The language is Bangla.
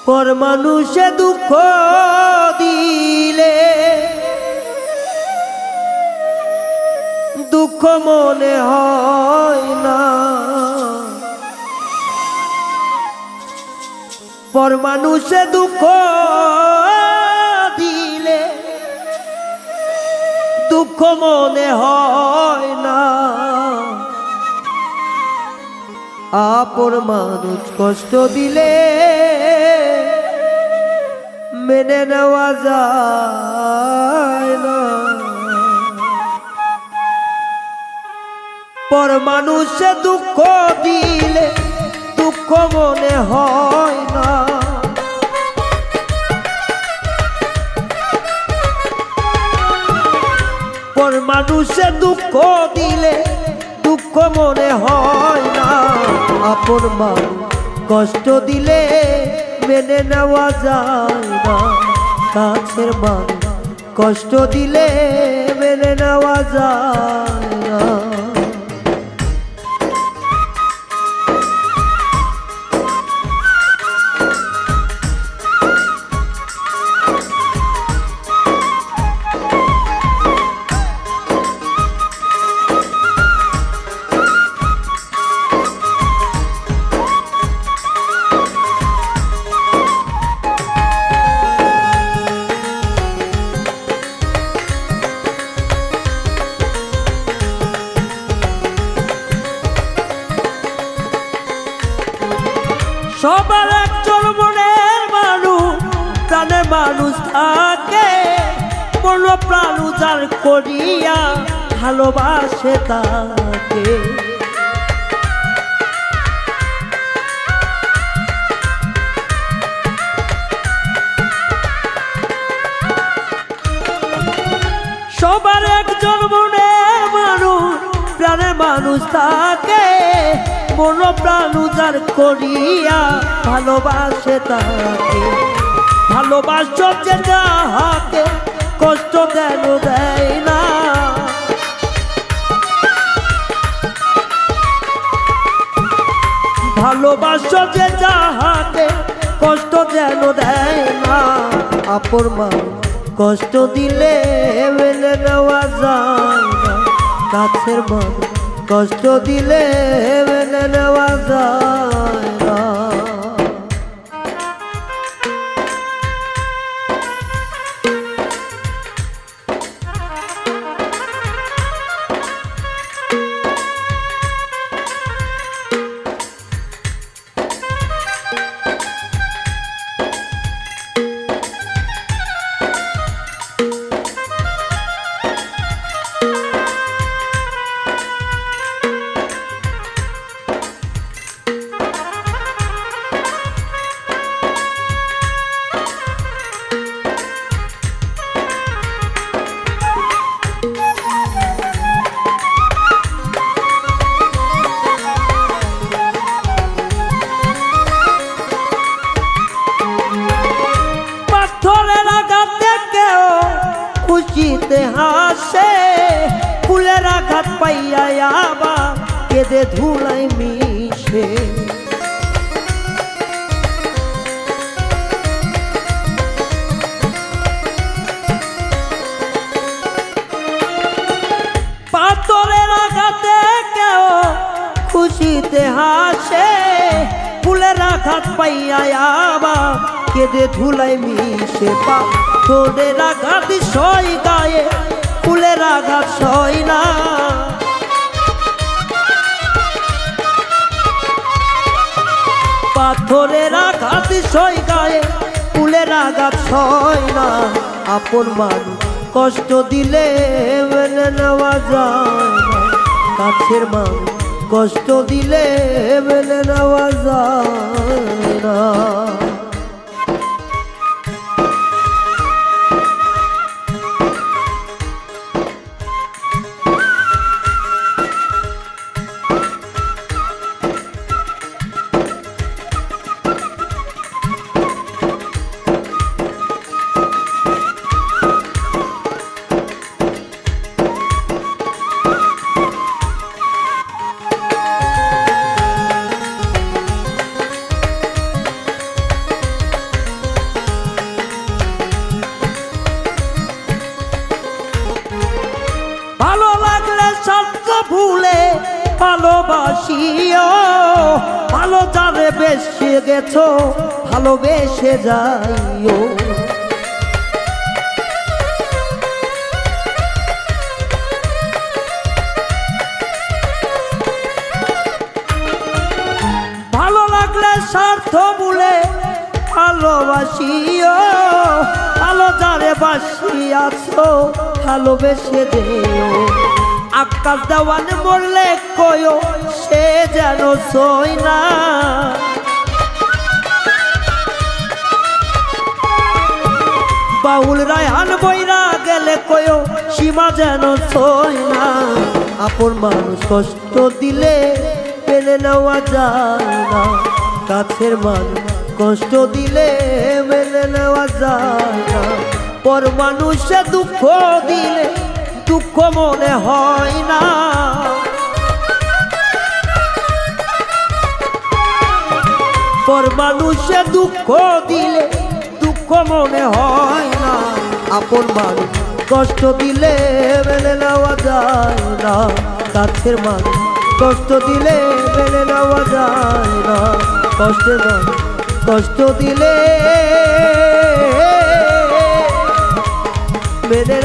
পর মানুষে দুঃখ দিলে দুঃখ মনে হয় না, পর মানুষে দুঃখ দিলে দুঃখ মনে হয় না। আপন মানুষ কষ্ট দিলে মেনে নেওয়া যায় না, পর মানুষে দুঃখ দিলে দুঃখ মনে হয় না। পর মানুষে দুঃখ দিলে দুঃখ মনে হয় না। আপন মানুষ কষ্ট দিলে মেনে নেওয়া যায় না, কাছের মানুষ কষ্ট দিলে মেনে নেওয়া যায় না। সবার একজন মনের মানুষ প্রাণের মানুষ থাকে, মন প্রাণ উজাড় করিয়া ভালোবাসে তাকে। সবার একজন মনের মানুষ প্রাণের মানুষ থাকে, মন প্রাণ উজাড় করিয়া ভালোবাসে তাকে। ভালোবাসো যে যাহাকে কষ্ট দেন দেয় না, ভালোবাসো যে যাহাকে কষ্ট দেন দেয় না। আপন মানুষ কষ্ট দিলে মেনে নেওয়া যায় না, কাছের মানুষ কষ্ট দিলে মেনে নেওয়া যায় না। খুশিতে হাসে ফুলের আঘাত পাইয়া আবার কেঁদে ধুলাই মিশে। পাথরের আঘাতে কেউ খুশিতে হাসে ফুলের আঘাত পাইয়া আবার কেঁদে ধুলাই মিশে। পাথরের আঘাত সই গায়ে ফুলের আঘাত সই না, পাথরের আঘাত সই গায়ে ফুলের আঘাত সই না। আপন মানুষ কষ্ট দিলে মেনে নেওয়া যায় না, কাছের মানুষ কষ্ট দিলে মেনে নেওয়া যায় না। ভালোবাসিও ভালো যারে বেশে গেছো ভালোবেসে যাইও। ভালো লাগলে স্বার্থ ভুলে ভালোবাসিও ভালো যারে বাসিয়াছো ভালোবেসে যেও। আকাশ দেওয়ান মরলে কয়ো সে যেন সই না, বাউল রায়হান বইরা গেলে কয়ো সীমা যেন সই না। আপন মানুষ কষ্ট দিলে মেনে নেওয়া যায় না, কাছের মানুষ কষ্ট দিলে মেনে নেওয়া যায় না। পর মানুষে দুঃখ দিলে দুঃখ মনে হয় না, পর মানুষে দুঃখ দিলে দুঃখ মনে হয় না। আপন মানুষ কষ্ট দিলে মেনে নেওয়া যায় না, কাছের মানুষ কষ্ট দিলে মেনে নেওয়া যায় না। কষ্টের মানুষ কষ্ট দিলে মেনে